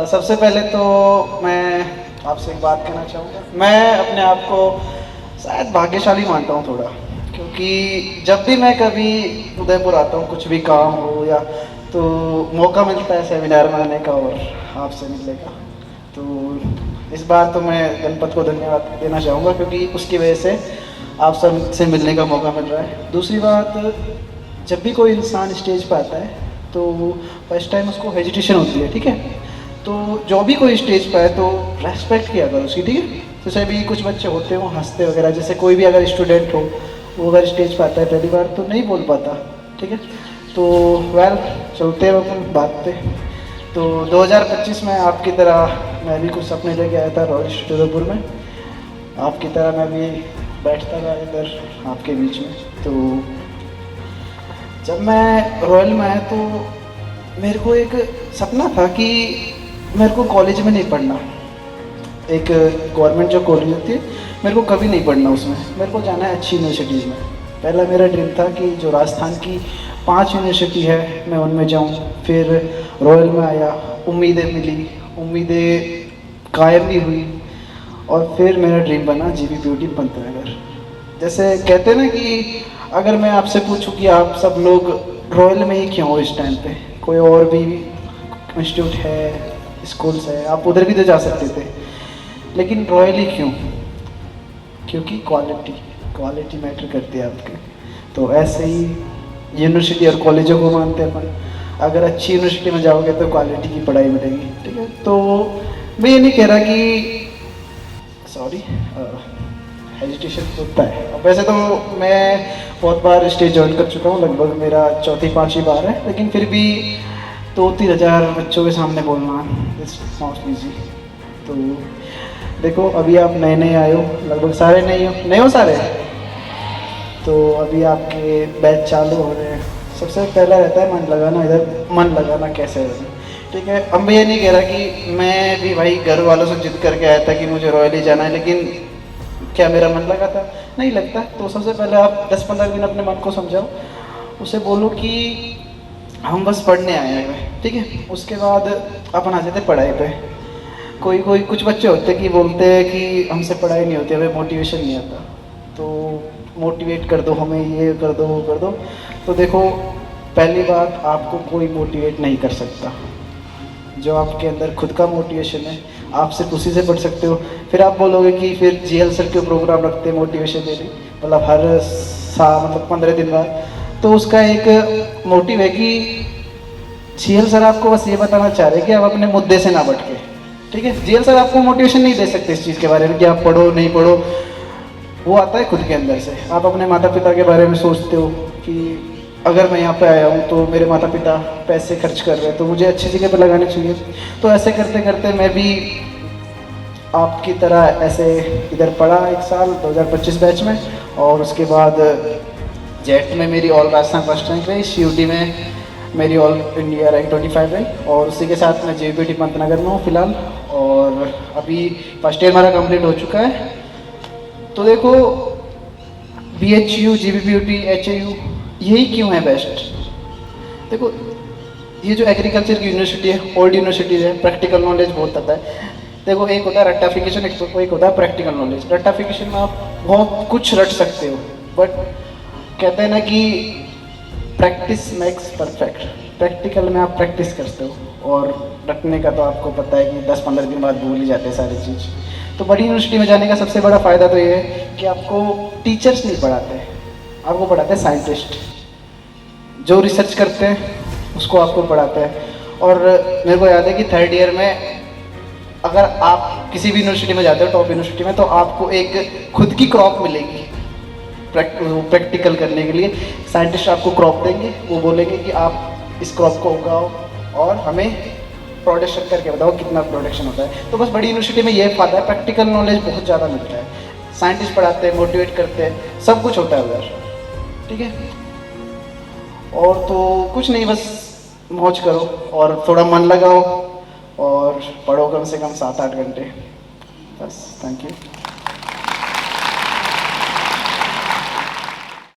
सबसे पहले तो मैं आपसे एक बात कहना चाहूँगा। मैं अपने आप को शायद भाग्यशाली मानता हूँ थोड़ा, क्योंकि जब भी मैं कभी उदयपुर आता हूँ, कुछ भी काम हो या तो मौका मिलता है सेमिनार में आने का और आपसे मिलने का। तो इस बार तो मैं गणपत को धन्यवाद देना चाहूँगा, क्योंकि उसकी वजह से आप सब से मिलने का मौका मिल रहा है। दूसरी बात, जब भी कोई इंसान स्टेज पर आता है तो फर्स्ट टाइम उसको हेजिटेशन होती है, ठीक है। तो जो भी कोई स्टेज पर है तो रेस्पेक्ट किया करो उसकी, ठीक है। जैसे भी कुछ बच्चे होते हो हंसते वगैरह, जैसे कोई भी अगर स्टूडेंट हो वो अगर स्टेज पर आता है पहली बार तो नहीं बोल पाता, ठीक है। तो वेल, चलते हैं अपन बात पे। तो 2025 में आपकी तरह मैं भी कुछ सपने लेके आया था रॉयल उदयपुर में। आपकी तरह मैं भी बैठता था इधर आपके बीच में। तो जब मैं रॉयल में आया तो मेरे को एक सपना था कि मेरे को कॉलेज में नहीं पढ़ना। एक गवर्नमेंट जो कॉलेज होती है, मेरे को कभी नहीं पढ़ना उसमें, मेरे को जाना है अच्छी यूनिवर्सिटीज़ में। पहला मेरा ड्रीम था कि जो राजस्थान की 5 यूनिवर्सिटी है मैं उनमें जाऊं। फिर रॉयल में आया, उम्मीदें मिली, उम्मीदें कायम भी हुई, और फिर मेरा ड्रीम बना जीबीपीयूटी पंतनगर। जैसे कहते हैं ना कि अगर मैं आपसे पूछूं कि आप सब लोग रॉयल में ही क्यों हो इस टाइम पे, कोई और भी इंस्टीट्यूट है, स्कूल्स है, आप उधर भी तो जा सकते थे, लेकिन रॉयल ही क्यों? क्योंकि क्वालिटी मैटर करती है आपके। तो ऐसे ही यूनिवर्सिटी और कॉलेजों को मानते हैं अपन। अगर अच्छी यूनिवर्सिटी में जाओगे तो क्वालिटी की पढ़ाई मिलेगी, ठीक है। तो मैं ये नहीं कह रहा कि सॉरी हेजिटेशन होता है। अब वैसे तो मैं बहुत बार स्टेज ज्वाइन कर चुका हूँ, लगभग मेरा 4-5 बार है, लेकिन फिर भी 2-3 हज़ार बच्चों के सामने बोलना इट्स नॉट ईजी। तो देखो, अभी आप नए नए आए हो, लगभग सारे नए हो सारे। तो अभी आपके बैच चालू हो रहे हैं। सबसे पहला रहता है मन लगाना, इधर मन लगाना कैसे है, ठीक है। अब मैं ये नहीं कह रहा कि मैं भी भाई घर वालों से जिद करके आया था कि मुझे रॉयल ही जाना है, लेकिन क्या मेरा मन लगा था? नहीं लगता। तो सबसे पहले आप 10-15 दिन अपने मन को समझाओ, उसे बोलो कि हम बस पढ़ने आए हैं, ठीक है। उसके बाद अपन आ जाते पढ़ाई पे। कोई कुछ बच्चे होते हैं कि बोलते हैं कि हमसे पढ़ाई नहीं होती, हमें मोटिवेशन नहीं आता, तो मोटिवेट कर दो हमें, ये कर दो वो कर दो। तो देखो, पहली बात, आपको कोई मोटिवेट नहीं कर सकता। जो आपके अंदर खुद का मोटिवेशन है आप सिर्फ उसी से पढ़ सकते हो। फिर आप बोलोगे कि फिर जीएल सर के प्रोग्राम रखते हैं मोटिवेशन देने, मतलब हर साल, मतलब 15 दिन बाद। तो उसका एक मोटिव है कि जीएल सर आपको बस ये बताना चाह रहे हैं कि आप अपने मुद्दे से ना भटके, ठीक है। जीएल सर आपको मोटिवेशन नहीं दे सकते इस चीज़ के बारे में कि आप पढ़ो नहीं पढ़ो, वो आता है खुद के अंदर से। आप अपने माता पिता के बारे में सोचते हो कि अगर मैं यहाँ पे आया हूँ तो मेरे माता पिता पैसे खर्च कर रहे हैं तो मुझे अच्छी जगह पे लगाने चाहिए। तो ऐसे करते करते मैं भी आपकी तरह ऐसे इधर पढ़ा 1 साल 2025 बैच में, और उसके बाद जेट में मेरी ऑल राजस्थान फर्स्ट रैंक रही, सीयूटी में मेरी ऑल इंडिया रैंक 25 रही, और उसी के साथ मैं जीबीपीयूटी पंतनगर में हूँ फिलहाल। और अभी फर्स्ट ईयर हमारा कंप्लीट हो चुका है। तो देखो, BHU, जीबीपीयूटी, HAU यही क्यों है बेस्ट? देखो, ये जो एग्रीकल्चर की यूनिवर्सिटी है, ओल्ड यूनिवर्सिटीज है, प्रैक्टिकल नॉलेज बहुत आता है। देखो, एक होता है रट्टाफिकेशन, एक होता है प्रैक्टिकल नॉलेज। रट्टाफिकेशन में आप बहुत कुछ रट सकते हो, बट कहते हैं ना कि प्रैक्टिस मेक्स परफेक्ट। प्रैक्टिकल में आप प्रैक्टिस करते हो, और रटने का तो आपको पता है कि 10-15 दिन बाद भूल ही जाते हैं सारी चीज़। तो बड़ी यूनिवर्सिटी में जाने का सबसे बड़ा फ़ायदा तो ये है कि आपको टीचर्स नहीं पढ़ाते, आपको पढ़ाते हैं साइंटिस्ट। जो रिसर्च करते हैं उसको आपको पढ़ाते हैं। और मेरे को याद है कि 3rd ईयर में अगर आप किसी भी यूनिवर्सिटी में जाते हो, टॉप यूनिवर्सिटी में, तो आपको एक खुद की क्रॉप मिलेगी प्रैक्टिकल करने के लिए। साइंटिस्ट आपको क्रॉप देंगे, वो बोलेंगे कि आप इस क्रॉप को उगाओ और हमें प्रोडक्शन करके बताओ कितना प्रोडक्शन होता है। तो बस बड़ी यूनिवर्सिटी में ये फ़ायदा है, प्रैक्टिकल नॉलेज बहुत ज़्यादा मिलता है। साइंटिस्ट पढ़ाते हैं, मोटिवेट करते हैं, सब कुछ होता है उधर, ठीक है। और तो कुछ नहीं, बस मौज करो और थोड़ा मन लगाओ और पढ़ो कम से कम 7-8 घंटे, बस। Thank you.